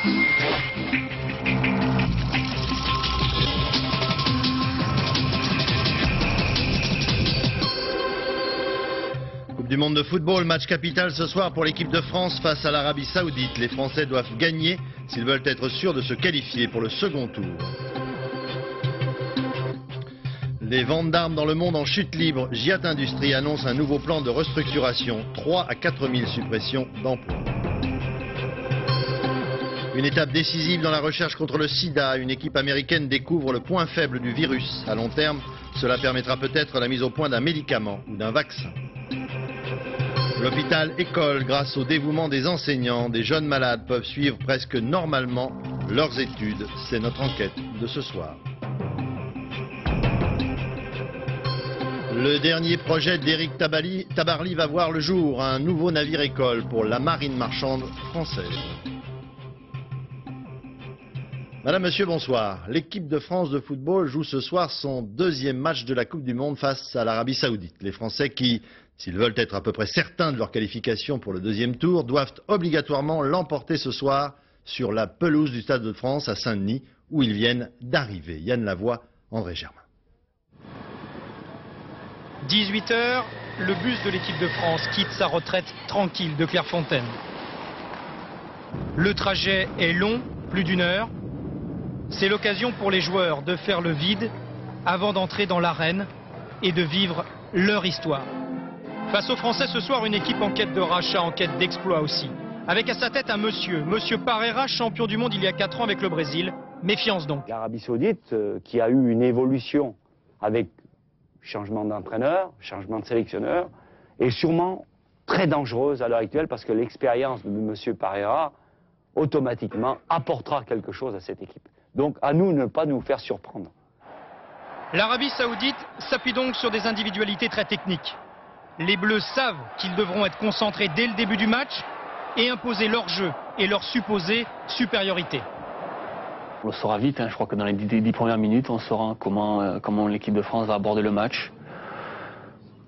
Coupe du monde de football, match capital ce soir pour l'équipe de France face à l'Arabie Saoudite. Les Français doivent gagner s'ils veulent être sûrs de se qualifier pour le second tour. Les ventes d'armes dans le monde en chute libre. Giat Industries annonce un nouveau plan de restructuration. 3 à 4 000 suppressions d'emplois. Une étape décisive dans la recherche contre le sida. Une équipe américaine découvre le point faible du virus. À long terme, cela permettra peut-être la mise au point d'un médicament ou d'un vaccin. L'hôpital école, grâce au dévouement des enseignants, des jeunes malades peuvent suivre presque normalement leurs études. C'est notre enquête de ce soir. Le dernier projet d'Éric Tabarly va voir le jour, un nouveau navire école pour la marine marchande française. Madame, monsieur, bonsoir. L'équipe de France de football joue ce soir son deuxième match de la Coupe du Monde face à l'Arabie Saoudite. Les Français qui, s'ils veulent être à peu près certains de leur qualification pour le deuxième tour, doivent obligatoirement l'emporter ce soir sur la pelouse du Stade de France à Saint-Denis, où ils viennent d'arriver. Yann Lavoie, André Germain. 18 h, le bus de l'équipe de France quitte sa retraite tranquille de Clairefontaine. Le trajet est long, plus d'1 heure. C'est l'occasion pour les joueurs de faire le vide avant d'entrer dans l'arène et de vivre leur histoire. Face aux Français ce soir, une équipe en quête de rachat, en quête d'exploit aussi. Avec à sa tête un monsieur Parreira, champion du monde il y a 4 ans avec le Brésil. Méfiance donc. L'Arabie Saoudite qui a eu une évolution avec changement d'entraîneur, changement de sélectionneur, est sûrement très dangereuse à l'heure actuelle parce que l'expérience de M. Parreira automatiquement apportera quelque chose à cette équipe. Donc à nous ne pas nous faire surprendre. L'Arabie Saoudite s'appuie donc sur des individualités très techniques. Les Bleus savent qu'ils devront être concentrés dès le début du match et imposer leur jeu et leur supposée supériorité. On le saura vite, hein. Je crois que dans les 10 premières minutes, on saura comment l'équipe de France va aborder le match.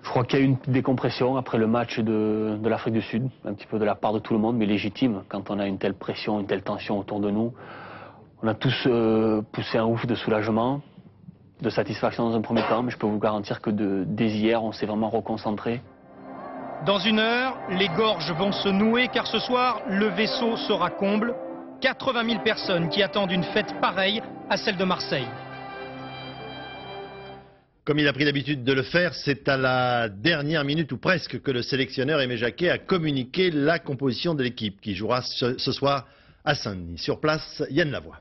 Je crois qu'il y a eu une décompression après le match de l'Afrique du Sud, un petit peu de la part de tout le monde, mais légitime quand on a une telle pression, une telle tension autour de nous. On a tous poussé un ouf de soulagement, de satisfaction dans un premier temps, mais je peux vous garantir que dès hier, on s'est vraiment reconcentré. Dans 1 heure, les gorges vont se nouer car ce soir, le vaisseau sera comble. 80 000 personnes qui attendent une fête pareille à celle de Marseille. Comme il a pris l'habitude de le faire, c'est à la dernière minute ou presque que le sélectionneur Aimé Jacquet a communiqué la composition de l'équipe qui jouera ce soir à Saint-Denis. Sur place, Yann Lavoie.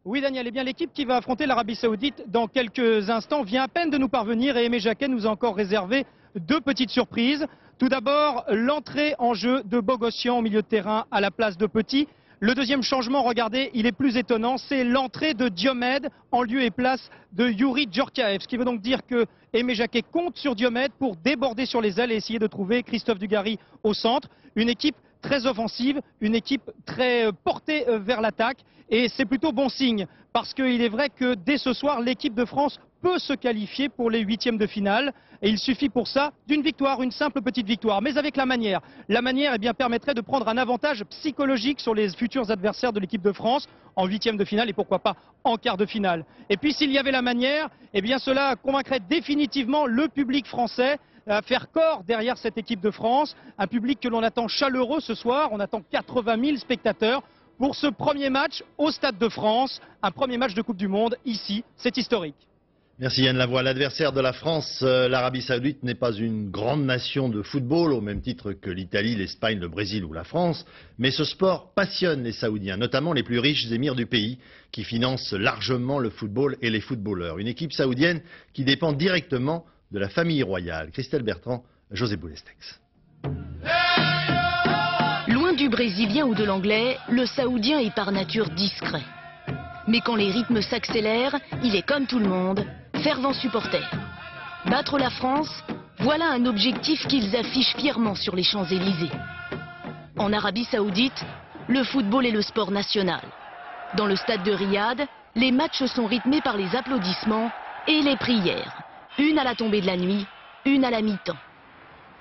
Oui Daniel, eh bien l'équipe qui va affronter l'Arabie Saoudite dans quelques instants vient à peine de nous parvenir et Aimé Jacquet nous a encore réservé 2 petites surprises. Tout d'abord, l'entrée en jeu de Bogossian au milieu de terrain à la place de Petit. Le deuxième changement, regardez, il est plus étonnant, c'est l'entrée de Diomède en lieu et place de Youri Djorkaeff. Ce qui veut donc dire que Aimé Jacquet compte sur Diomède pour déborder sur les ailes et essayer de trouver Christophe Dugarry au centre. Une équipe très offensive, une équipe très portée vers l'attaque. Et c'est plutôt bon signe, parce qu'il est vrai que dès ce soir, l'équipe de France peut se qualifier pour les 8e de finale. Et il suffit pour ça d'une victoire, une simple petite victoire. Mais avec la manière eh bien, permettrait de prendre un avantage psychologique sur les futurs adversaires de l'équipe de France en 8e de finale et pourquoi pas en quart de finale. Et puis s'il y avait la manière, eh bien cela convaincrait définitivement le public français à faire corps derrière cette équipe de France. Un public que l'on attend chaleureux ce soir, on attend 80 000 spectateurs pour ce premier match au Stade de France. Un premier match de Coupe du Monde ici, c'est historique. Merci Yann Lavoie. L'adversaire de la France, l'Arabie Saoudite, n'est pas une grande nation de football, au même titre que l'Italie, l'Espagne, le Brésil ou la France. Mais ce sport passionne les Saoudiens, notamment les plus riches émirs du pays, qui financent largement le football et les footballeurs. Une équipe saoudienne qui dépend directement de la famille royale. Christelle Bertrand, José Boulestex. Loin du brésilien ou de l'anglais, le saoudien est par nature discret. Mais quand les rythmes s'accélèrent, il est comme tout le monde, fervent supporter. Battre la France, voilà un objectif qu'ils affichent fièrement sur les Champs-Élysées. En Arabie Saoudite, le football est le sport national. Dans le stade de Riyad, les matchs sont rythmés par les applaudissements et les prières. Une à la tombée de la nuit, une à la mi-temps.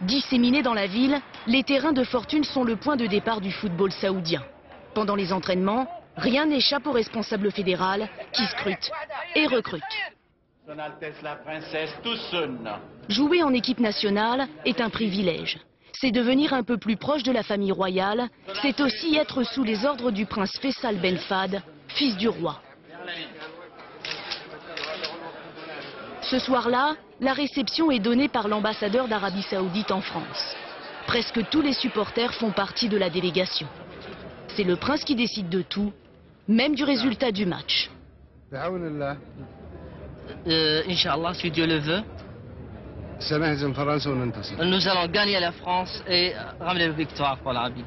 Disséminés dans la ville, les terrains de fortune sont le point de départ du football saoudien. Pendant les entraînements, rien n'échappe au responsable fédéral qui scrute et recrute. Son Altesse la Princesse Toussoun. Jouer en équipe nationale est un privilège. C'est devenir un peu plus proche de la famille royale. C'est aussi être sous les ordres du prince Faisal Ben Fahd, fils du roi. Ce soir-là, la réception est donnée par l'ambassadeur d'Arabie Saoudite en France. Presque tous les supporters font partie de la délégation. C'est le prince qui décide de tout, même du résultat du match. Inch'Allah, si Dieu le veut, nous allons gagner la France et ramener la victoire pour l'Arabie.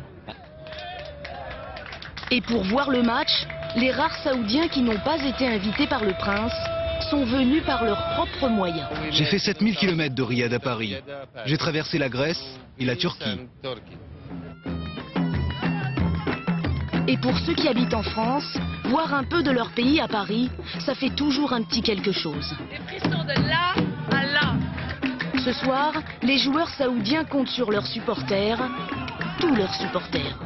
Et pour voir le match, les rares Saoudiens qui n'ont pas été invités par le prince sont venus par leurs propres moyens. J'ai fait 7000 km de Riyad à Paris. J'ai traversé la Grèce et la Turquie. Et pour ceux qui habitent en France, voir un peu de leur pays à Paris, ça fait toujours un petit quelque chose. Des frissons de là à là. Ce soir, les joueurs saoudiens comptent sur leurs supporters, tous leurs supporters.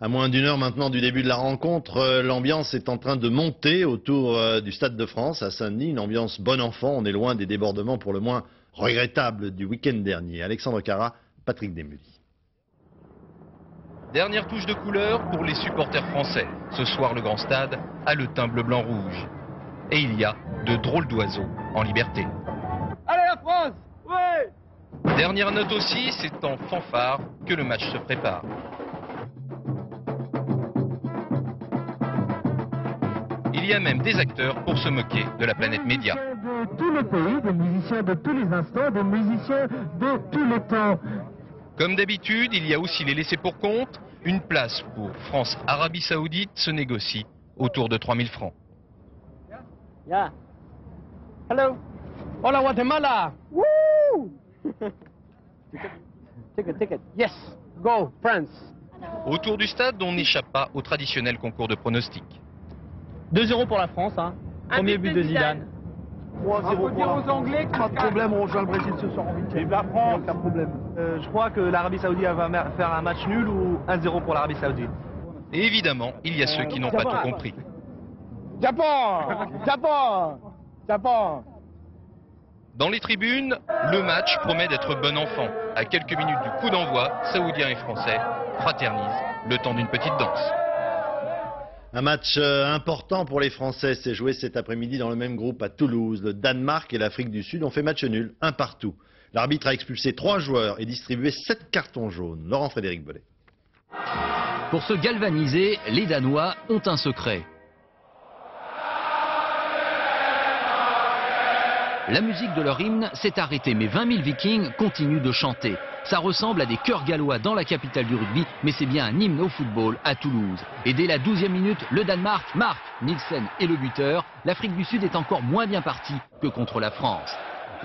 À moins d'une heure maintenant du début de la rencontre, l'ambiance est en train de monter autour du Stade de France à Saint-Denis, une ambiance bon enfant. On est loin des débordements pour le moins regrettables du week-end dernier. Alexandre Cara, Patrick Desmully. Dernière touche de couleur pour les supporters français. Ce soir, le grand stade a le teint bleu-blanc-rouge. Et il y a de drôles d'oiseaux en liberté. Allez la France! Ouais! Dernière note aussi, c'est en fanfare que le match se prépare. Il y a même des acteurs pour se moquer de la planète média. De tous les pays, des musiciens de tous les instants, des musiciens de tous les temps. Comme d'habitude, il y a aussi les laissés pour compte. Une place pour France-Arabie Saoudite se négocie autour de 3000 francs. Yeah. Hello. Hola Guatemala. Woo! Ticket. Yes. Go France. Autour du stade, on n'échappe pas au traditionnel concours de pronostics. 2-0 pour la France, hein. Premier but de Zidane. 3-0 pour aux Anglais, pas de problème, on rejoint le Brésil ce soir en week-end. Vive la France, aucun problème. Je crois que l'Arabie Saoudite va faire un match nul ou 1-0 pour l'Arabie Saoudite. Et évidemment, il y a ceux qui n'ont pas tout compris. Japon. Dans les tribunes, le match promet d'être bon enfant. À quelques minutes du coup d'envoi, Saoudiens et Français fraternisent le temps d'une petite danse. Un match important pour les Français s'est joué cet après-midi dans le même groupe à Toulouse. Le Danemark et l'Afrique du Sud ont fait match nul, un partout. L'arbitre a expulsé 3 joueurs et distribué 7 cartons jaunes. Laurent-Frédéric Bellet. Pour se galvaniser, les Danois ont un secret. La musique de leur hymne s'est arrêtée, mais 20 000 Vikings continuent de chanter. Ça ressemble à des chœurs gallois dans la capitale du rugby, mais c'est bien un hymne au football à Toulouse. Et dès la 12e minute, le Danemark marque. Nielsen est le buteur. L'Afrique du Sud est encore moins bien partie que contre la France.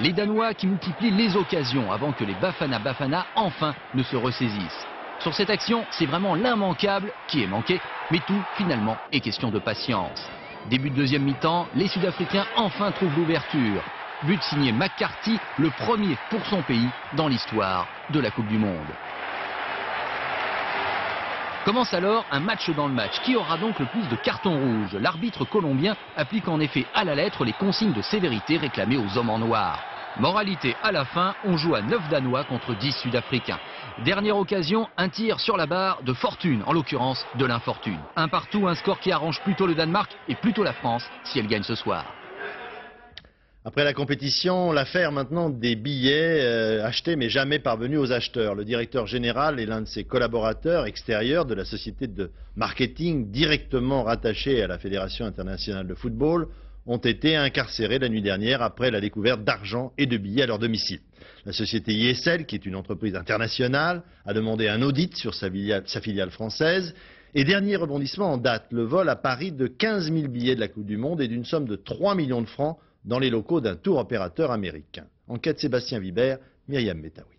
Les Danois qui multiplient les occasions avant que les Bafana enfin ne se ressaisissent. Sur cette action, c'est vraiment l'immanquable qui est manqué, mais tout finalement est question de patience. Début de deuxième mi-temps, les Sud-Africains enfin trouvent l'ouverture. But signé McCarthy, le premier pour son pays dans l'histoire de la Coupe du Monde. Commence alors un match dans le match. Qui aura donc le plus de cartons rouges? L'arbitre colombien applique en effet à la lettre les consignes de sévérité réclamées aux hommes en noir. Moralité à la fin, on joue à 9 Danois contre 10 Sud-Africains. Dernière occasion, un tir sur la barre de fortune, en l'occurrence de l'infortune. Un partout, un score qui arrange plutôt le Danemark et plutôt la France si elle gagne ce soir. Après la compétition, l'affaire maintenant des billets achetés mais jamais parvenus aux acheteurs. Le directeur général et l'un de ses collaborateurs extérieurs de la société de marketing directement rattachée à la Fédération internationale de football ont été incarcérés la nuit dernière après la découverte d'argent et de billets à leur domicile. La société ISL, qui est une entreprise internationale, a demandé un audit sur sa filiale française. Et dernier rebondissement en date, le vol à Paris de 15 000 billets de la Coupe du Monde et d'une somme de 3 millions de francs dans les locaux d'un tour opérateur américain. Enquête Sébastien Vibert, Myriam Metaoui.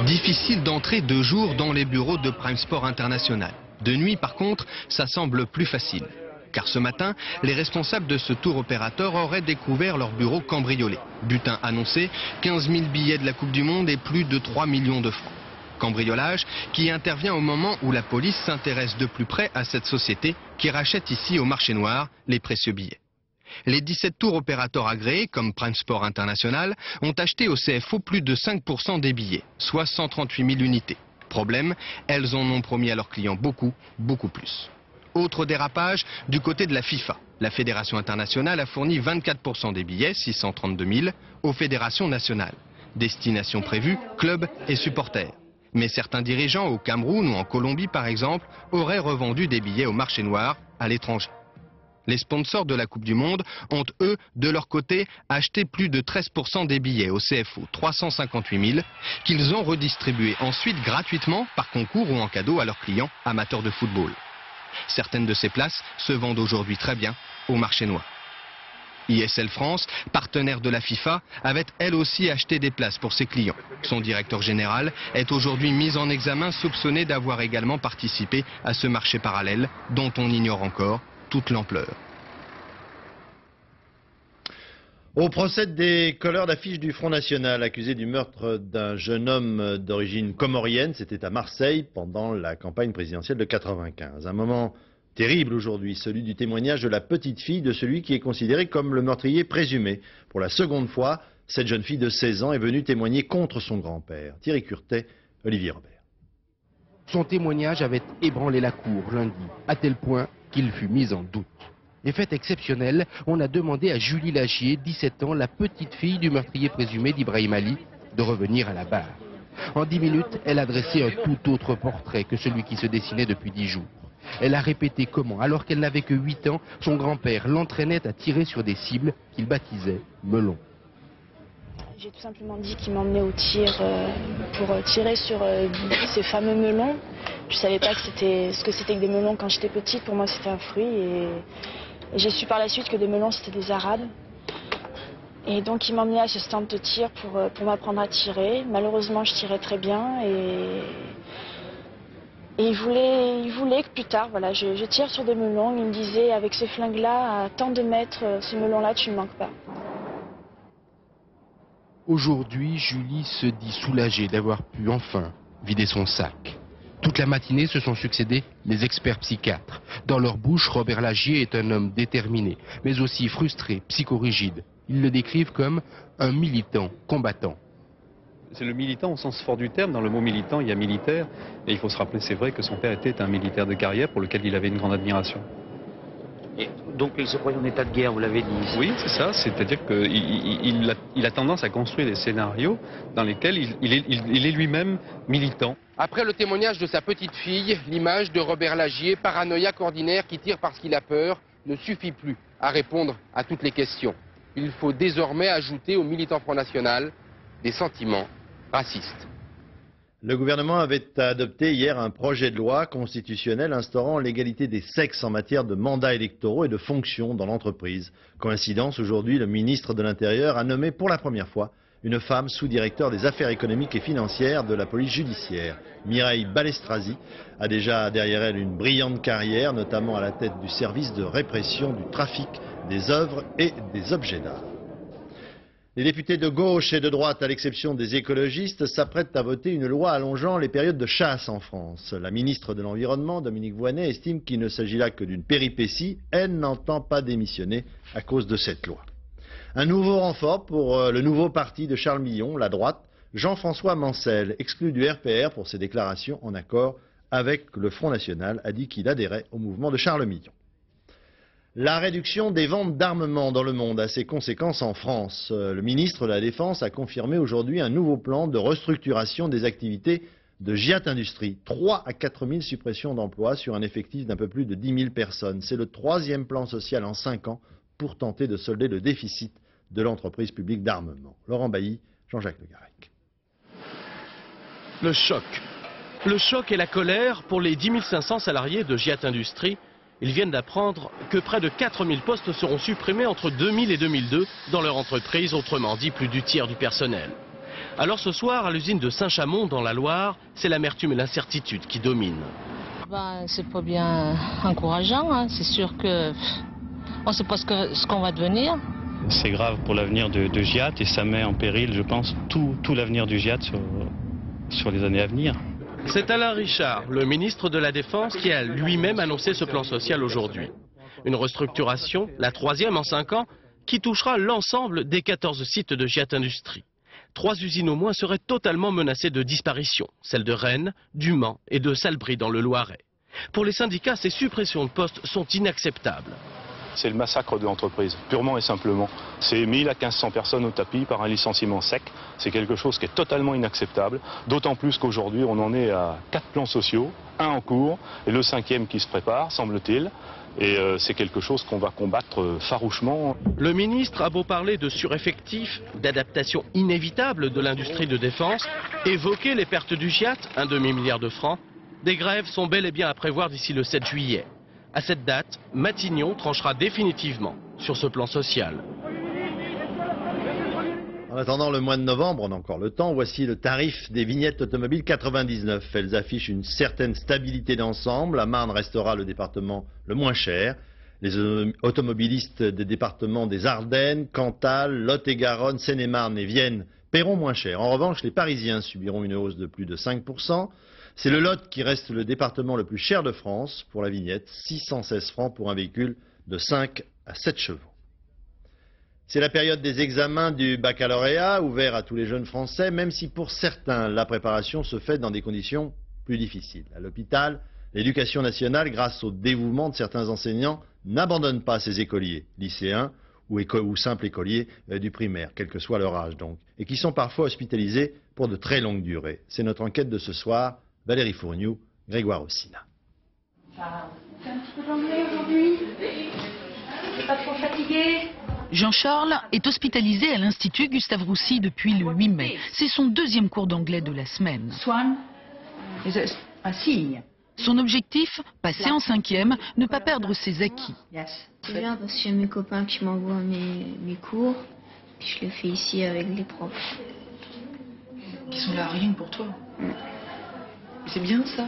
Difficile d'entrer de jour dans les bureaux de Prime Sport International. De nuit, par contre, ça semble plus facile. Car ce matin, les responsables de ce tour opérateur auraient découvert leur bureau cambriolé. Butin annoncé, 15 000 billets de la Coupe du Monde et plus de 3 millions de francs. Cambriolage qui intervient au moment où la police s'intéresse de plus près à cette société qui rachète ici au marché noir les précieux billets. Les 17 tours opérateurs agréés, comme Prime Sport International, ont acheté au CFO plus de 5% des billets, soit 138 000 unités. Problème, elles en ont promis à leurs clients beaucoup, beaucoup plus. Autre dérapage du côté de la FIFA. La Fédération internationale a fourni 24% des billets, 632 000, aux fédérations nationales. Destination prévue, clubs et supporters. Mais certains dirigeants au Cameroun ou en Colombie, par exemple, auraient revendu des billets au marché noir à l'étranger. Les sponsors de la Coupe du Monde ont, eux, de leur côté, acheté plus de 13% des billets au CFO, 358 000, qu'ils ont redistribués ensuite gratuitement, par concours ou en cadeau à leurs clients amateurs de football. Certaines de ces places se vendent aujourd'hui très bien au marché noir. ISL France, partenaire de la FIFA, avait elle aussi acheté des places pour ses clients. Son directeur général est aujourd'hui mis en examen, soupçonné d'avoir également participé à ce marché parallèle dont on ignore encore toute l'ampleur. Au procès des colleurs d'affiches du Front National, accusés du meurtre d'un jeune homme d'origine comorienne, c'était à Marseille pendant la campagne présidentielle de 1995. Un moment terrible aujourd'hui, celui du témoignage de la petite fille de celui qui est considéré comme le meurtrier présumé. Pour la seconde fois, cette jeune fille de 16 ans est venue témoigner contre son grand-père. Thierry Curtet, Olivier Robert. Son témoignage avait ébranlé la cour lundi, à tel point qu'il fut mis en doute. Et fait exceptionnel, on a demandé à Julie Lagier, 17 ans, la petite fille du meurtrier présumé d'Ibrahim Ali, de revenir à la barre. En 10 minutes, elle a dressé un tout autre portrait que celui qui se dessinait depuis 10 jours. Elle a répété comment, alors qu'elle n'avait que 8 ans, son grand-père l'entraînait à tirer sur des cibles qu'il baptisait melons. J'ai tout simplement dit qu'il m'emmenait au tir pour tirer sur ces fameux melons. Je ne savais pas ce que c'était que des melons quand j'étais petite. Pour moi, c'était un fruit. Et j'ai su par la suite que des melons, c'était des arabes. Et donc, il m'emmenait à ce stand de tir pour m'apprendre à tirer. Malheureusement, je tirais très bien. Et il voulait que plus tard, voilà, je tire sur des melons. Il me disait, avec ce flingue-là, à tant de mètres, ce melon-là, tu ne manques pas. Aujourd'hui, Julie se dit soulagée d'avoir pu enfin vider son sac. Toute la matinée se sont succédés les experts psychiatres. Dans leur bouche, Robert Lagier est un homme déterminé, mais aussi frustré, psychorigide. Ils le décrivent comme un militant combattant. C'est le militant au sens fort du terme. Dans le mot militant, il y a militaire. Et il faut se rappeler, c'est vrai que son père était un militaire de carrière pour lequel il avait une grande admiration. Et donc il se croyait en état de guerre, vous l'avez dit ici. Oui, c'est ça. C'est-à-dire qu'il a tendance à construire des scénarios dans lesquels il est lui-même militant. Après le témoignage de sa petite fille, l'image de Robert Lagier, paranoïaque ordinaire qui tire parce qu'il a peur, ne suffit plus à répondre à toutes les questions. Il faut désormais ajouter au militant Front National des sentiments racistes. Le gouvernement avait adopté hier un projet de loi constitutionnel instaurant l'égalité des sexes en matière de mandats électoraux et de fonctions dans l'entreprise. Coïncidence, aujourd'hui, le ministre de l'Intérieur a nommé pour la première fois une femme sous-directeur des affaires économiques et financières de la police judiciaire. Mireille Balestrazi a déjà derrière elle une brillante carrière, notamment à la tête du service de répression du trafic des œuvres et des objets d'art. Les députés de gauche et de droite, à l'exception des écologistes, s'apprêtent à voter une loi allongeant les périodes de chasse en France. La ministre de l'Environnement, Dominique Voynet, estime qu'il ne s'agit là que d'une péripétie. Elle n'entend pas démissionner à cause de cette loi. Un nouveau renfort pour le nouveau parti de Charles Millon, la droite. Jean-François Mancel, exclu du RPR pour ses déclarations en accord avec le Front National, a dit qu'il adhérait au mouvement de Charles Millon. La réduction des ventes d'armement dans le monde a ses conséquences en France. Le ministre de la Défense a confirmé aujourd'hui un nouveau plan de restructuration des activités de Giat Industrie. 3 à 4 000 suppressions d'emplois sur un effectif d'un peu plus de 10 000 personnes. C'est le 3e plan social en 5 ans pour tenter de solder le déficit de l'entreprise publique d'armement. Laurent Bailly, Jean-Jacques Le Garec. Le choc. Le choc et la colère pour les 10 500 salariés de Giat Industrie. Ils viennent d'apprendre que près de 4 000 postes seront supprimés entre 2000 et 2002 dans leur entreprise, autrement dit plus du tiers du personnel. Alors ce soir, à l'usine de Saint-Chamond dans la Loire, c'est l'amertume et l'incertitude qui dominent. C'est pas bien encourageant, hein. C'est sûr que on ne sait pas ce qu'on va devenir. C'est grave pour l'avenir de GIAT et ça met en péril, je pense, tout l'avenir du GIAT sur les années à venir. C'est Alain Richard, le ministre de la Défense, qui a lui-même annoncé ce plan social aujourd'hui. Une restructuration, la 3e en 5 ans, qui touchera l'ensemble des 14 sites de GIAT Industrie. 3 usines au moins seraient totalement menacées de disparition, celles de Rennes, du Mans et de Salbris dans le Loiret. Pour les syndicats, ces suppressions de postes sont inacceptables. C'est le massacre de l'entreprise, purement et simplement. C'est 1000 à 1500 personnes au tapis par un licenciement sec. C'est quelque chose qui est totalement inacceptable, d'autant plus qu'aujourd'hui on en est à 4 plans sociaux, un en cours et le 5e qui se prépare, semble-t-il. Et c'est quelque chose qu'on va combattre farouchement. Le ministre a beau parler de sureffectifs, d'adaptation inévitable de l'industrie de défense, évoquer les pertes du GIAT, un demi-milliard de francs, des grèves sont bel et bien à prévoir d'ici le 7 juillet. À cette date, Matignon tranchera définitivement sur ce plan social. En attendant le mois de novembre, on a encore le temps, voici le tarif des vignettes automobiles 99. Elles affichent une certaine stabilité d'ensemble. La Marne restera le département le moins cher. Les automobilistes des départements des Ardennes, Cantal, Lot-et-Garonne, Seine-et-Marne et Vienne paieront moins cher. En revanche, les Parisiens subiront une hausse de plus de 5%. C'est le Lot qui reste le département le plus cher de France pour la vignette, 616 francs pour un véhicule de 5 à 7 chevaux. C'est la période des examens du baccalauréat, ouvert à tous les jeunes Français, même si pour certains, la préparation se fait dans des conditions plus difficiles. À l'hôpital, l'éducation nationale, grâce au dévouement de certains enseignants, n'abandonne pas ses écoliers, lycéens ou simples écoliers du primaire, quel que soit leur âge donc, et qui sont parfois hospitalisés pour de très longues durées. C'est notre enquête de ce soir. Valérie Fourniou, Grégoire Ossina. C'est un petit peu d'anglais aujourd'hui. T'es pas trop fatigué? Jean-Charles est hospitalisé à l'Institut Gustave Roussy depuis le 8 mai. C'est son 2e cours d'anglais de la semaine. Swan, un signe. Son objectif, passer en 5e, ne pas perdre ses acquis. C'est bien parce que j'ai mes copains qui m'envoient mes cours, puis je le fais ici avec les profs. Qui sont là rien pour toi. C'est bien ça.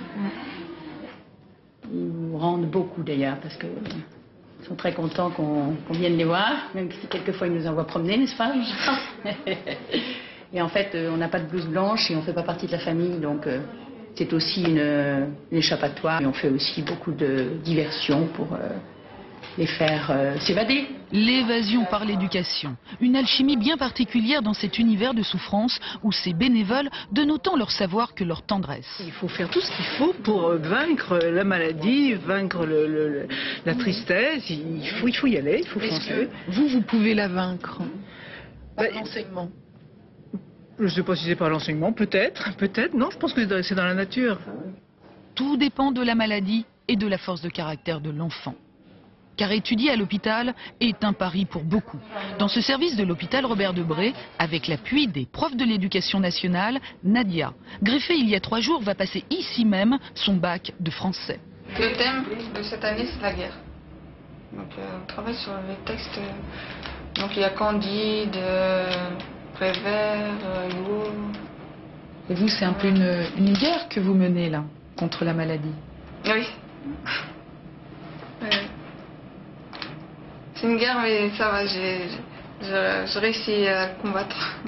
Ils nous rendent beaucoup d'ailleurs parce que ils sont très contents qu'on vienne les voir, même si quelquefois ils nous envoient promener, n'est-ce pas? Et en fait, on n'a pas de blouse blanche et on ne fait pas partie de la famille, donc c'est aussi une échappatoire. Et on fait aussi beaucoup de diversions pour les faire s'évader. L'évasion par l'éducation. Une alchimie bien particulière dans cet univers de souffrance où ces bénévoles donnent autant leur savoir que leur tendresse. Il faut faire tout ce qu'il faut pour vaincre la maladie, vaincre la tristesse. Il faut y aller, il faut foncer. Vous pouvez la vaincre par l'enseignement. Je ne sais pas si c'est par l'enseignement, peut-être. Non, je pense que c'est dans la nature. Tout dépend de la maladie et de la force de caractère de l'enfant. Car étudier à l'hôpital est un pari pour beaucoup. Dans ce service de l'hôpital Robert Debré, avec l'appui des profs de l'éducation nationale, Nadia, greffée il y a 3 jours, va passer ici même son bac de français. Le thème de cette année, c'est la guerre. Donc on travaille sur les textes. Donc il y a Candide, Prévert, Hugo. Et vous, c'est un peu une guerre que vous menez là, contre la maladie? Oui. C'est une guerre, mais ça va, j'ai réussi à combattre.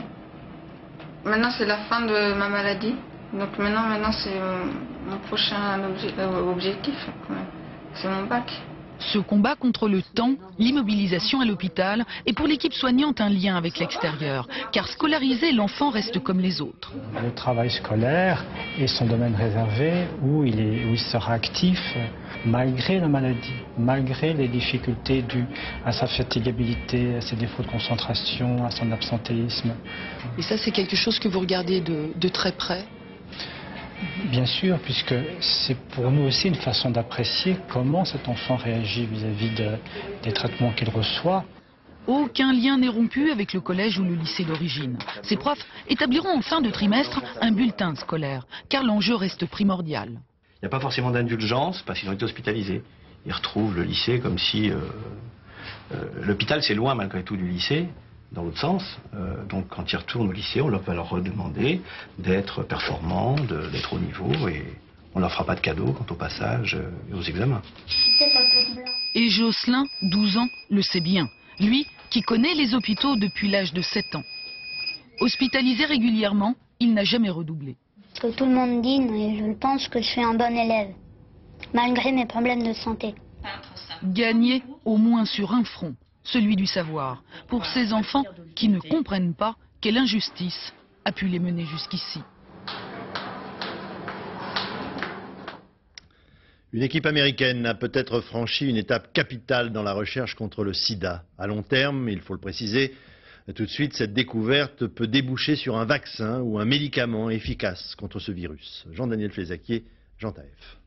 Maintenant, c'est la fin de ma maladie. Donc maintenant c'est mon prochain objectif. C'est mon bac. Ce combat contre le temps, l'immobilisation à l'hôpital, est pour l'équipe soignante un lien avec l'extérieur. Car scolariser, l'enfant reste comme les autres. Le travail scolaire est son domaine réservé où il sera actif malgré la maladie, malgré les difficultés dues à sa fatigabilité, à ses défauts de concentration, à son absentéisme. Et ça, c'est quelque chose que vous regardez de très près? Bien sûr, puisque c'est pour nous aussi une façon d'apprécier comment cet enfant réagit vis-à-vis des traitements qu'il reçoit. Aucun lien n'est rompu avec le collège ou le lycée d'origine. Ces profs établiront en fin de trimestre un bulletin scolaire, car l'enjeu reste primordial. Il n'y a pas forcément d'indulgence parce qu'ils ont été hospitalisés. Ils retrouvent le lycée comme si... l'hôpital, c'est loin malgré tout du lycée. Dans l'autre sens, donc quand ils retournent au lycée, on va leur redemander d'être performants, d'être au niveau, et On leur fera pas de cadeaux quant au passage et aux examens. Et Jocelyn, 12 ans, le sait bien. Lui, qui connaît les hôpitaux depuis l'âge de 7 ans. Hospitalisé régulièrement, il n'a jamais redoublé. Ce que tout le monde dit, mais je pense que je suis un bon élève, malgré mes problèmes de santé. Gagner au moins sur un front, celui du savoir, pour ces enfants qui ne comprennent pas quelle injustice a pu les mener jusqu'ici. Une équipe américaine a peut-être franchi une étape capitale dans la recherche contre le sida. À long terme, il faut le préciser, tout de suite, cette découverte peut déboucher sur un vaccin ou un médicament efficace contre ce virus. Jean-Daniel Flézaquier, Jean Taef.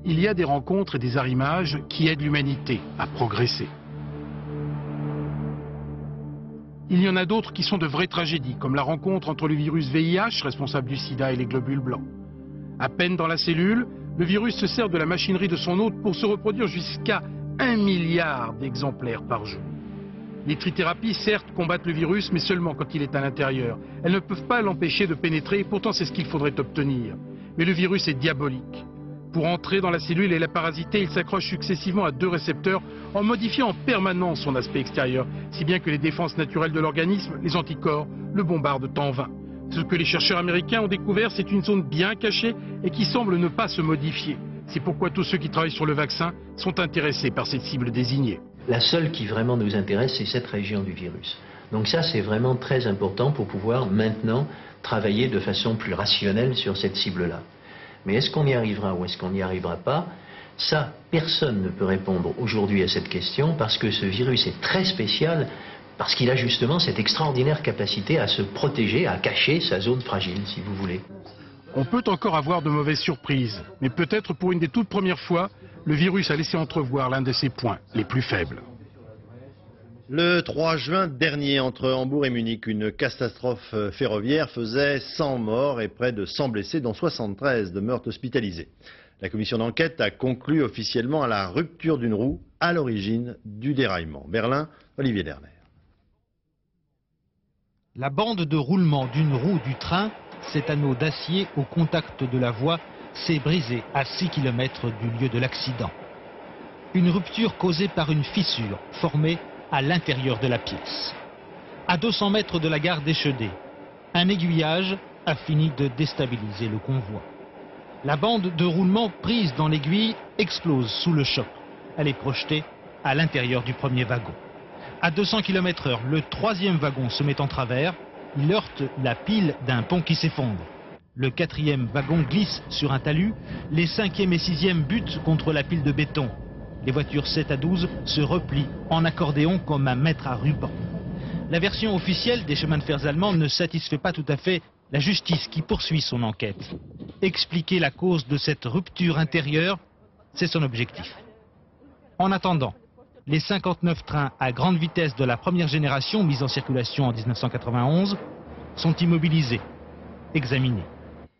Il y a des rencontres et des arrimages qui aident l'humanité à progresser. Il y en a d'autres qui sont de vraies tragédies, comme la rencontre entre le virus VIH, responsable du sida, et les globules blancs. À peine dans la cellule, le virus se sert de la machinerie de son hôte pour se reproduire jusqu'à 1 milliard d'exemplaires par jour. Les trithérapies, certes, combattent le virus, mais seulement quand il est à l'intérieur. Elles ne peuvent pas l'empêcher de pénétrer, et pourtant c'est ce qu'il faudrait obtenir. Mais le virus est diabolique. Pour entrer dans la cellule et la parasiter, il s'accroche successivement à 2 récepteurs en modifiant en permanence son aspect extérieur, si bien que les défenses naturelles de l'organisme, les anticorps, le bombardent en vain. Ce que les chercheurs américains ont découvert, c'est une zone bien cachée et qui semble ne pas se modifier. C'est pourquoi tous ceux qui travaillent sur le vaccin sont intéressés par cette cible désignée. La seule qui vraiment nous intéresse, c'est cette région du virus. Donc ça, c'est vraiment très important pour pouvoir maintenant travailler de façon plus rationnelle sur cette cible-là. Mais est-ce qu'on y arrivera ou est-ce qu'on n'y arrivera pas? Ça, personne ne peut répondre aujourd'hui à cette question parce que ce virus est très spécial, parce qu'il a justement cette extraordinaire capacité à se protéger, à cacher sa zone fragile, si vous voulez. On peut encore avoir de mauvaises surprises, mais peut-être pour une des toutes premières fois, le virus a laissé entrevoir l'un de ses points les plus faibles. Le 3 juin dernier, entre Hambourg et Munich, une catastrophe ferroviaire faisait 100 morts et près de 100 blessés, dont 73 demeurent hospitalisés. La commission d'enquête a conclu officiellement à la rupture d'une roue à l'origine du déraillement. Berlin, Olivier Lerner. La bande de roulement d'une roue du train, cet anneau d'acier au contact de la voie, s'est brisé à 6 km du lieu de l'accident. Une rupture causée par une fissure formée à l'intérieur de la pièce. À 200 mètres de la gare d'Eschede, un aiguillage a fini de déstabiliser le convoi. La bande de roulement prise dans l'aiguille explose sous le choc. Elle est projetée à l'intérieur du premier wagon. À 200 km/h, le 3e wagon se met en travers. Il heurte la pile d'un pont qui s'effondre. Le 4e wagon glisse sur un talus. Les 5e et 6e butent contre la pile de béton. Les voitures 7 à 12 se replient en accordéon comme un mètre à ruban. La version officielle des chemins de fer allemands ne satisfait pas tout à fait la justice qui poursuit son enquête. Expliquer la cause de cette rupture intérieure, c'est son objectif. En attendant, les 59 trains à grande vitesse de la première génération mis en circulation en 1991 sont immobilisés, examinés.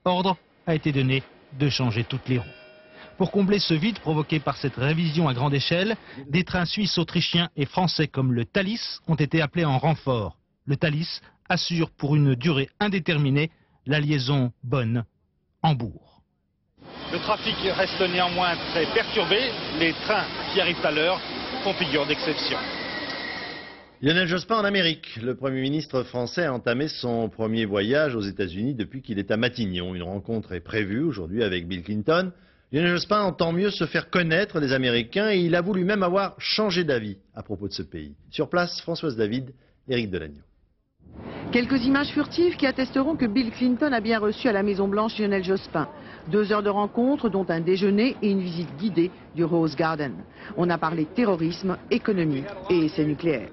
Ordre a été donné de changer toutes les roues. Pour combler ce vide provoqué par cette révision à grande échelle, des trains suisses, autrichiens et français comme le Thalys ont été appelés en renfort. Le Thalys assure pour une durée indéterminée la liaison Bonn-Hambourg. Le trafic reste néanmoins très perturbé. Les trains qui arrivent à l'heure font figure d'exception. Lionel Jospin en Amérique. Le Premier ministre français a entamé son premier voyage aux États-Unis depuis qu'il est à Matignon. Une rencontre est prévue aujourd'hui avec Bill Clinton. Lionel Jospin entend mieux se faire connaître des Américains et il avoue lui-même avoir changé d'avis à propos de ce pays. Sur place, Françoise David, Éric Delagneau. Quelques images furtives qui attesteront que Bill Clinton a bien reçu à la Maison-Blanche Lionel Jospin. 2 heures de rencontre, dont un déjeuner et une visite guidée du Rose Garden. On a parlé terrorisme, économie et essais nucléaires.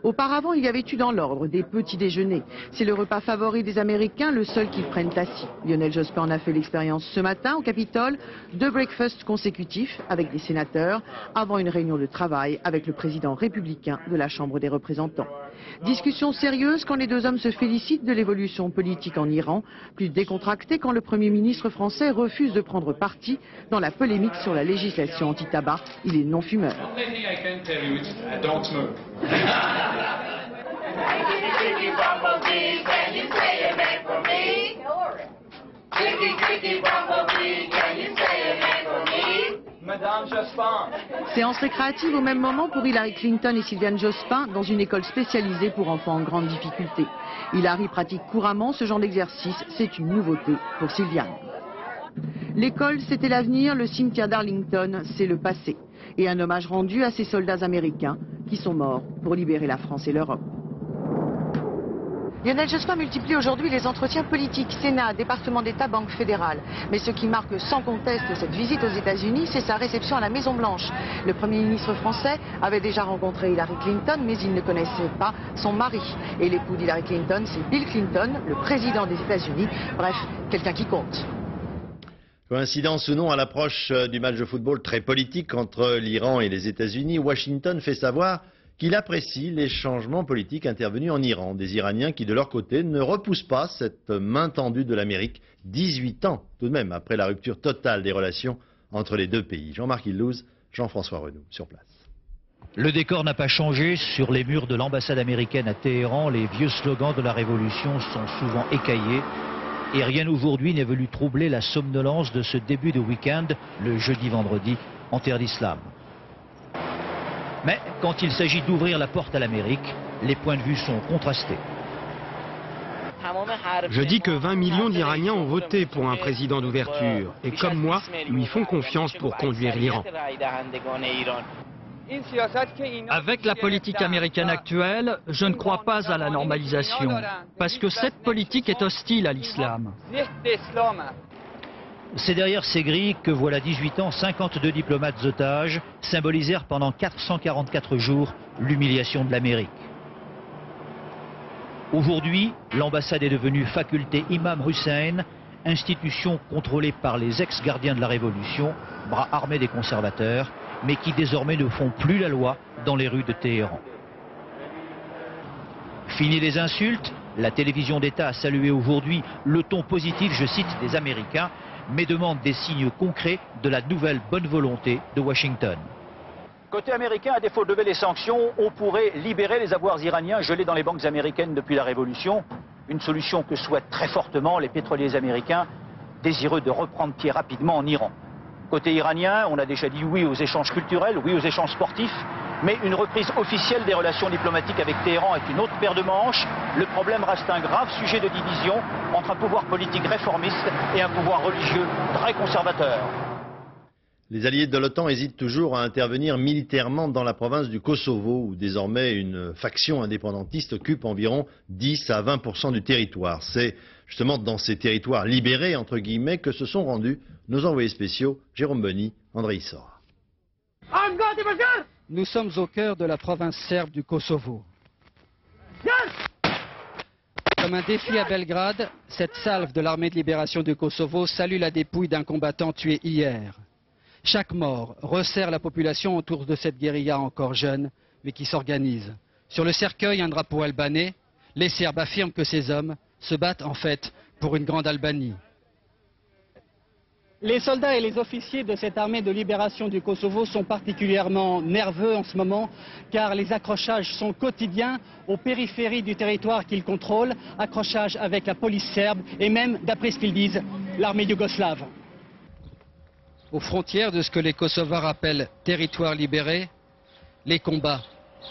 Auparavant, il y avait eu dans l'ordre des petits déjeuners. C'est le repas favori des Américains, le seul qu'ils prennent assis. Lionel Jospin en a fait l'expérience ce matin au Capitole, 2 breakfasts consécutifs avec des sénateurs, avant une réunion de travail avec le président républicain de la Chambre des représentants. Discussion sérieuse quand les 2 hommes se félicitent de l'évolution politique en Iran, plus décontractée quand le Premier ministre français refuse de prendre parti dans la polémique sur la législation anti-tabac. Il est non-fumeur. Madame Jospin. Séance récréative au même moment pour Hillary Clinton et Sylviane Jospin dans une école spécialisée pour enfants en grande difficulté. Hillary pratique couramment ce genre d'exercice, c'est une nouveauté pour Sylviane. L'école, c'était l'avenir, le cimetière d'Arlington, c'est le passé. Et un hommage rendu à ces soldats américains qui sont morts pour libérer la France et l'Europe. Lionel Jospin multiplie aujourd'hui les entretiens politiques, Sénat, département d'État, Banque fédérale. Mais ce qui marque sans conteste cette visite aux États-Unis, c'est sa réception à la Maison-Blanche. Le Premier ministre français avait déjà rencontré Hillary Clinton, mais il ne connaissait pas son mari. Et l'époux d'Hillary Clinton, c'est Bill Clinton, le président des États-Unis. Bref, quelqu'un qui compte. Coïncidence ou non, à l'approche du match de football très politique entre l'Iran et les États-Unis, Washington fait savoir qu'il apprécie les changements politiques intervenus en Iran. Des Iraniens qui, de leur côté, ne repoussent pas cette main tendue de l'Amérique, 18 ans tout de même après la rupture totale des relations entre les deux pays. Jean-Marc Illouz, Jean-François Renaud, sur place. Le décor n'a pas changé. Sur les murs de l'ambassade américaine à Téhéran, les vieux slogans de la révolution sont souvent écaillés. Et rien aujourd'hui n'est venu troubler la somnolence de ce début de week-end, le jeudi-vendredi, en terre d'islam. Mais quand il s'agit d'ouvrir la porte à l'Amérique, les points de vue sont contrastés. Je dis que 20 millions d'Iraniens ont voté pour un président d'ouverture et comme moi, lui font confiance pour conduire l'Iran. Avec la politique américaine actuelle, je ne crois pas à la normalisation, parce que cette politique est hostile à l'islam. C'est derrière ces grilles que voilà 18 ans, 52 diplomates otages symbolisèrent pendant 444 jours l'humiliation de l'Amérique. Aujourd'hui, l'ambassade est devenue faculté Imam Hussein, institution contrôlée par les ex-gardiens de la Révolution, bras armés des conservateurs, mais qui désormais ne font plus la loi dans les rues de Téhéran. Fini les insultes, la télévision d'État a salué aujourd'hui le ton positif, je cite, des Américains, mais demande des signes concrets de la nouvelle bonne volonté de Washington. Côté américain, à défaut de lever les sanctions, on pourrait libérer les avoirs iraniens gelés dans les banques américaines depuis la Révolution. Une solution que souhaitent très fortement les pétroliers américains, désireux de reprendre pied rapidement en Iran. Côté iranien, on a déjà dit oui aux échanges culturels, oui aux échanges sportifs, mais une reprise officielle des relations diplomatiques avec Téhéran est une autre paire de manches. Le problème reste un grave sujet de division entre un pouvoir politique réformiste et un pouvoir religieux très conservateur. Les alliés de l'OTAN hésitent toujours à intervenir militairement dans la province du Kosovo, où désormais une faction indépendantiste occupe environ 10 à 20% du territoire. C'est justement dans ces territoires libérés, entre guillemets, que se sont rendus nos envoyés spéciaux, Jérôme Bonny, André Issora. Nous sommes au cœur de la province serbe du Kosovo. Comme un défi à Belgrade, cette salve de l'armée de libération du Kosovo salue la dépouille d'un combattant tué hier. Chaque mort resserre la population autour de cette guérilla encore jeune, mais qui s'organise. Sur le cercueil, un drapeau albanais. Les Serbes affirment que ces hommes se battent en fait pour une grande Albanie. Les soldats et les officiers de cette armée de libération du Kosovo sont particulièrement nerveux en ce moment, car les accrochages sont quotidiens aux périphéries du territoire qu'ils contrôlent, accrochages avec la police serbe et même, d'après ce qu'ils disent, l'armée yougoslave. Aux frontières de ce que les Kosovars appellent territoire libéré, les combats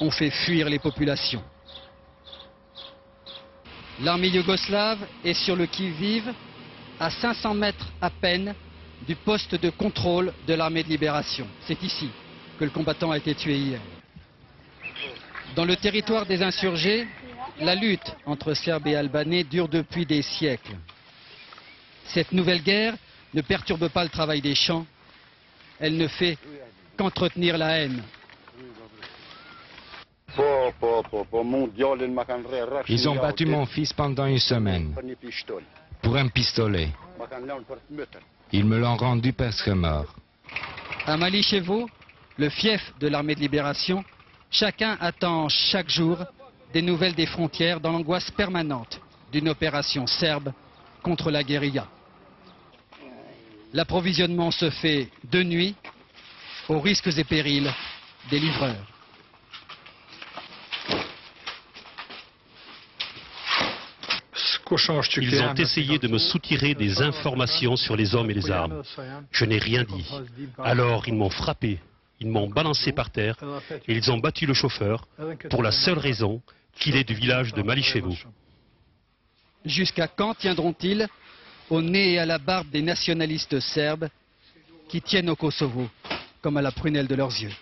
ont fait fuir les populations. L'armée yougoslave est sur le qui-vive, à 500 mètres à peine du poste de contrôle de l'armée de libération. C'est ici que le combattant a été tué hier. Dans le territoire des insurgés, la lutte entre Serbes et Albanais dure depuis des siècles. Cette nouvelle guerre ne perturbe pas le travail des champs, elle ne fait qu'entretenir la haine. Ils ont battu mon fils pendant une semaine pour un pistolet. Ils me l'ont rendu presque mort. À Malichevo, le fief de l'armée de libération, chacun attend chaque jour des nouvelles des frontières dans l'angoisse permanente d'une opération serbe contre la guérilla. L'approvisionnement se fait de nuit, aux risques et périls des livreurs. Ils ont essayé de me soutirer des informations sur les hommes et les armes. Je n'ai rien dit. Alors ils m'ont frappé, ils m'ont balancé par terre et ils ont battu le chauffeur pour la seule raison qu'il est du village de Malichevo. Jusqu'à quand tiendront-ils au nez et à la barbe des nationalistes serbes qui tiennent au Kosovo comme à la prunelle de leurs yeux?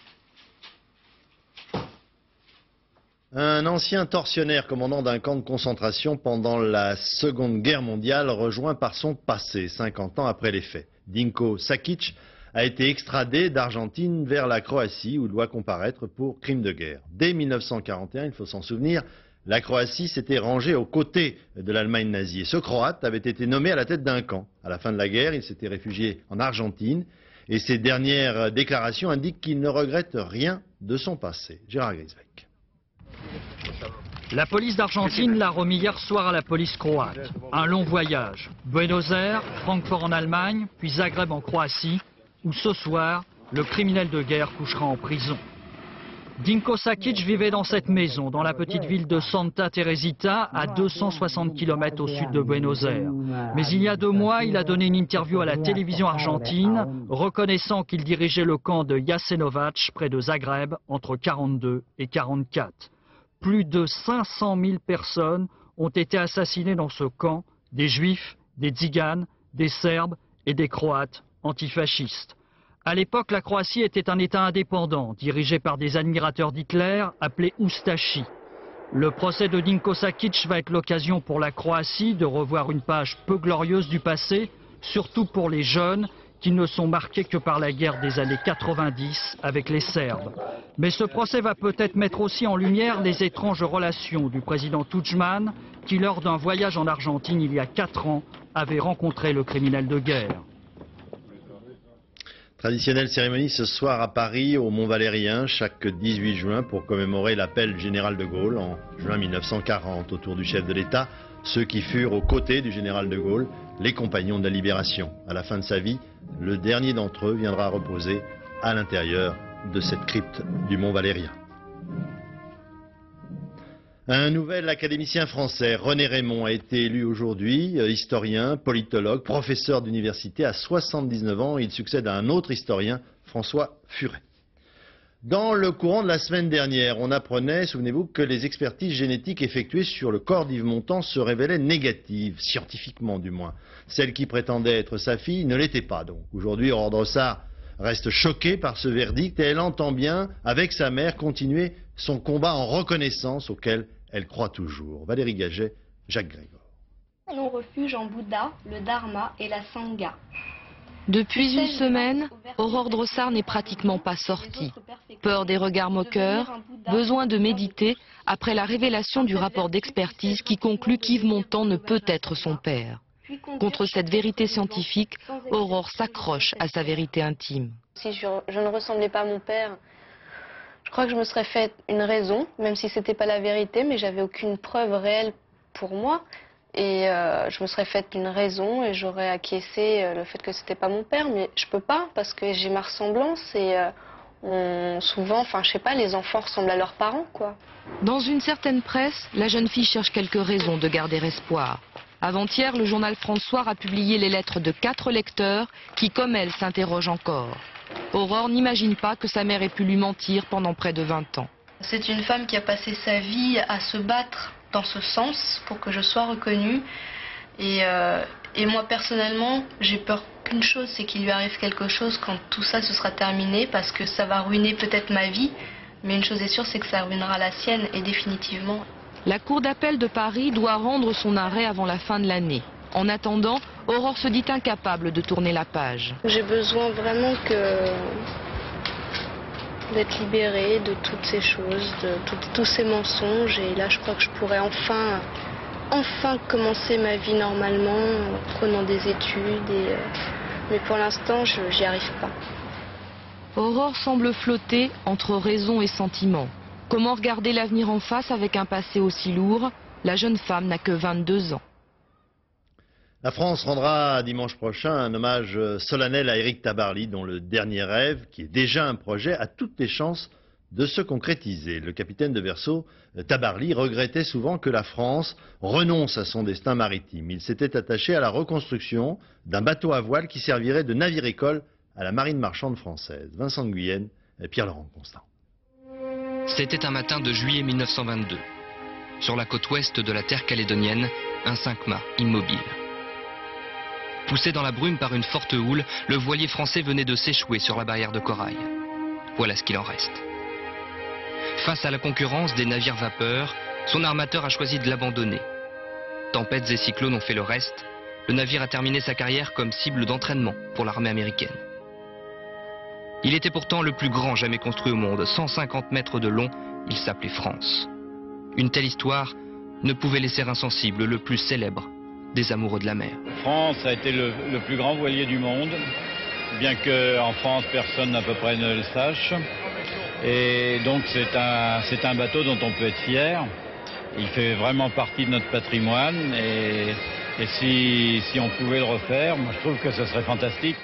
Un ancien tortionnaire commandant d'un camp de concentration pendant la Seconde Guerre mondiale rejoint par son passé, 50 ans après les faits. Dinko Sakic a été extradé d'Argentine vers la Croatie où il doit comparaître pour crime de guerre. Dès 1941, il faut s'en souvenir, la Croatie s'était rangée aux côtés de l'Allemagne nazie. Et ce Croate avait été nommé à la tête d'un camp. À la fin de la guerre, il s'était réfugié en Argentine et ses dernières déclarations indiquent qu'il ne regrette rien de son passé. Gérard Grisbeck. La police d'Argentine l'a remis hier soir à la police croate. Un long voyage. Buenos Aires, Francfort en Allemagne, puis Zagreb en Croatie, où ce soir, le criminel de guerre couchera en prison. Dinko Sakic vivait dans cette maison, dans la petite ville de Santa Teresita, à 260 km au sud de Buenos Aires. Mais il y a 2 mois, il a donné une interview à la télévision argentine, reconnaissant qu'il dirigeait le camp de Jasenovac, près de Zagreb, entre 42 et 44. Plus de 500 000 personnes ont été assassinées dans ce camp, des juifs, des tziganes, des serbes et des croates antifascistes. À l'époque, la Croatie était un État indépendant, dirigé par des admirateurs d'Hitler, appelés Ustashi. Le procès de Dinko Sakic va être l'occasion pour la Croatie de revoir une page peu glorieuse du passé, surtout pour les jeunes, qui ne sont marqués que par la guerre des années 90 avec les Serbes. Mais ce procès va peut-être mettre aussi en lumière les étranges relations du président Tudjman, qui lors d'un voyage en Argentine il y a 4 ans, avait rencontré le criminel de guerre. Traditionnelle cérémonie ce soir à Paris, au Mont Valérien, chaque 18 juin, pour commémorer l'appel du général de Gaulle en juin 1940 autour du chef de l'État, ceux qui furent aux côtés du général de Gaulle, les compagnons de la libération. À la fin de sa vie, le dernier d'entre eux viendra reposer à l'intérieur de cette crypte du Mont Valérien. Un nouvel académicien français, René Raymond, a été élu aujourd'hui, historien, politologue, professeur d'université à 79 ans. Il succède à un autre historien, François Furet. Dans le courant de la semaine dernière, on apprenait, souvenez-vous, que les expertises génétiques effectuées sur le corps d'Yves Montand se révélaient négatives, scientifiquement du moins. Celle qui prétendait être sa fille ne l'était pas donc. Aujourd'hui, Aurore Drossard reste choquée par ce verdict et elle entend bien, avec sa mère, continuer son combat en reconnaissance auquel elle croit toujours. Valérie Gaget, Jacques Grégor. Allons refuge en Bouddha, le Dharma et la Sangha. Depuis une semaine, Aurore Drossard n'est pratiquement pas sortie. Peur des regards moqueurs, besoin de méditer après la révélation du rapport d'expertise qui conclut qu'Yves Montand ne peut être son père. Contre cette vérité scientifique, Aurore s'accroche à sa vérité intime. Si je ne ressemblais pas à mon père, je crois que je me serais fait une raison, même si ce n'était pas la vérité, mais j'avais aucune preuve réelle pour moi. Et je me serais fait une raison et j'aurais acquiescé le fait que c'était pas mon père, mais je peux pas parce que j'ai ma ressemblance et souvent, enfin je sais pas, les enfants ressemblent à leurs parents quoi. Dans une certaine presse, la jeune fille cherche quelques raisons de garder espoir. Avant-hier, le journal François a publié les lettres de 4 lecteurs qui, comme elle, s'interrogent encore. Aurore n'imagine pas que sa mère ait pu lui mentir pendant près de 20 ans. C'est une femme qui a passé sa vie à se battre dans ce sens pour que je sois reconnue et moi personnellement j'ai peur qu'une chose, c'est qu'il lui arrive quelque chose quand tout ça se sera terminé parce que ça va ruiner peut-être ma vie, mais une chose est sûre, c'est que ça ruinera la sienne et définitivement. La cour d'appel de Paris doit rendre son arrêt avant la fin de l'année. En attendant, Aurore se dit incapable de tourner la page. J'ai besoin vraiment d'être libérée de toutes ces choses, de tous ces mensonges. Et là, je crois que je pourrais enfin commencer ma vie normalement, en prenant des études. Mais pour l'instant, j'y arrive pas. Aurore semble flotter entre raison et sentiment. Comment regarder l'avenir en face avec un passé aussi lourd? La jeune femme n'a que 22 ans. La France rendra dimanche prochain un hommage solennel à Éric Tabarly, dont le dernier rêve, qui est déjà un projet, a toutes les chances de se concrétiser. Le capitaine de Verseau, Tabarly, regrettait souvent que la France renonce à son destin maritime. Il s'était attaché à la reconstruction d'un bateau à voile qui servirait de navire-école à la marine marchande française. Vincent de Guyenne et Pierre-Laurent Constant. C'était un matin de juillet 1922. Sur la côte ouest de la terre calédonienne, un 5-mâts immobile. Poussé dans la brume par une forte houle, le voilier français venait de s'échouer sur la barrière de corail. Voilà ce qu'il en reste. Face à la concurrence des navires vapeurs, son armateur a choisi de l'abandonner. Tempêtes et cyclones ont fait le reste. Le navire a terminé sa carrière comme cible d'entraînement pour l'armée américaine. Il était pourtant le plus grand jamais construit au monde, 150 mètres de long, il s'appelait France. Une telle histoire ne pouvait laisser insensible le plus célèbre des amoureux de la mer. France a été le plus grand voilier du monde, bien qu'en France personne à peu près ne le sache. Et donc c'est un bateau dont on peut être fier. Il fait vraiment partie de notre patrimoine et si on pouvait le refaire, moi je trouve que ce serait fantastique.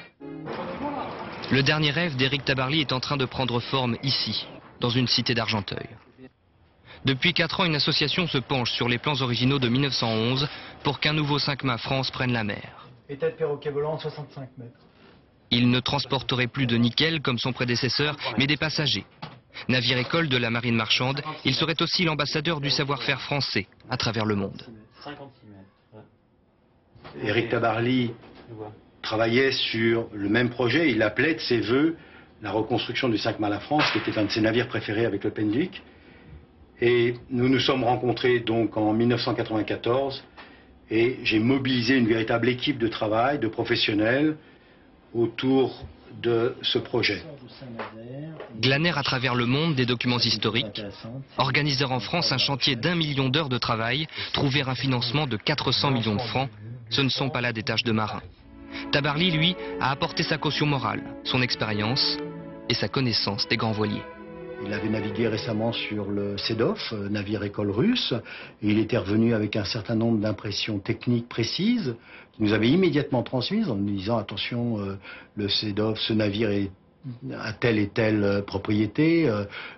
Le dernier rêve d'Éric Tabarly est en train de prendre forme ici, dans une cité d'Argenteuil. Depuis 4 ans, une association se penche sur les plans originaux de 1911 pour qu'un nouveau 5-mâts France prenne la mer. État de perroquet volant, 65 mètres. Il ne transporterait plus de nickel comme son prédécesseur, mais des passagers. Navire-école de la marine marchande, il serait aussi l'ambassadeur du savoir-faire français à travers le monde. Éric Tabarly travaillait sur le même projet. Il appelait de ses voeux la reconstruction du 5-mâts La France, qui était un de ses navires préférés avec le Penduic. Et nous nous sommes rencontrés donc en 1994 et j'ai mobilisé une véritable équipe de travail, de professionnels autour de ce projet. Glaner à travers le monde des documents historiques, organiser en France un chantier d'1 million d'heures de travail, trouver un financement de 400 millions de francs, ce ne sont pas là des tâches de marin. Tabarly, lui, a apporté sa caution morale, son expérience et sa connaissance des grands voiliers. Il avait navigué récemment sur le Sedov, navire-école russe, et il était revenu avec un certain nombre d'impressions techniques précises, qu'il nous avait immédiatement transmises en nous disant attention, le Sedov, ce navire est à telle et telle propriété,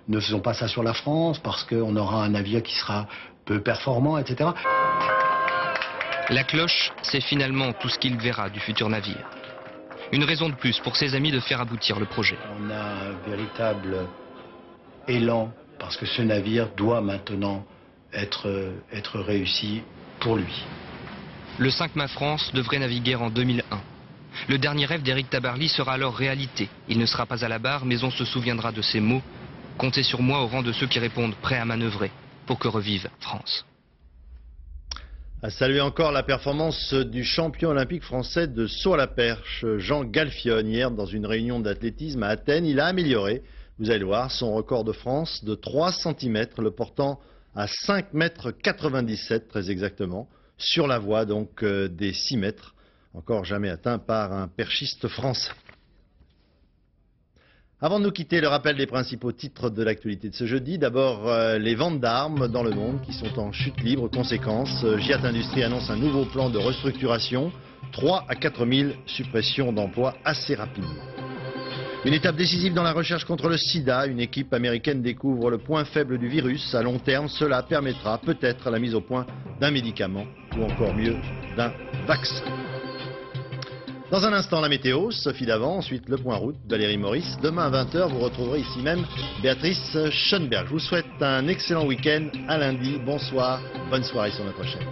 ne faisons pas ça sur la France parce qu'on aura un navire qui sera peu performant, etc. La cloche, c'est finalement tout ce qu'il verra du futur navire. Une raison de plus pour ses amis de faire aboutir le projet. On a un véritable élan parce que ce navire doit maintenant être réussi pour lui. Le 5-mâts France devrait naviguer en 2001. Le dernier rêve d'Éric Tabarly sera alors réalité. Il ne sera pas à la barre, mais on se souviendra de ces mots. Comptez sur moi au rang de ceux qui répondent prêts à manœuvrer pour que revive France. À saluer encore la performance du champion olympique français de saut à la perche, Jean Galfionne, hier dans une réunion d'athlétisme à Athènes. Il a amélioré, vous allez le voir, son record de France de 3 cm, le portant à 5,97 m très exactement, sur la voie donc des 6 mètres, encore jamais atteint par un perchiste français. Avant de nous quitter, le rappel des principaux titres de l'actualité de ce jeudi. D'abord, les ventes d'armes dans le monde qui sont en chute libre. Conséquence, Giat Industrie annonce un nouveau plan de restructuration. 3 à 4 000 suppressions d'emplois assez rapidement. Une étape décisive dans la recherche contre le sida. Une équipe américaine découvre le point faible du virus. À long terme, cela permettra peut-être la mise au point d'un médicament ou encore mieux d'un vaccin. Dans un instant, la météo, Sophie Davant, ensuite le point route, Valérie Maurice. Demain à 20 h, vous retrouverez ici même Béatrice Schoenberg. Je vous souhaite un excellent week-end. À lundi. Bonsoir. Bonne soirée sur notre chaîne.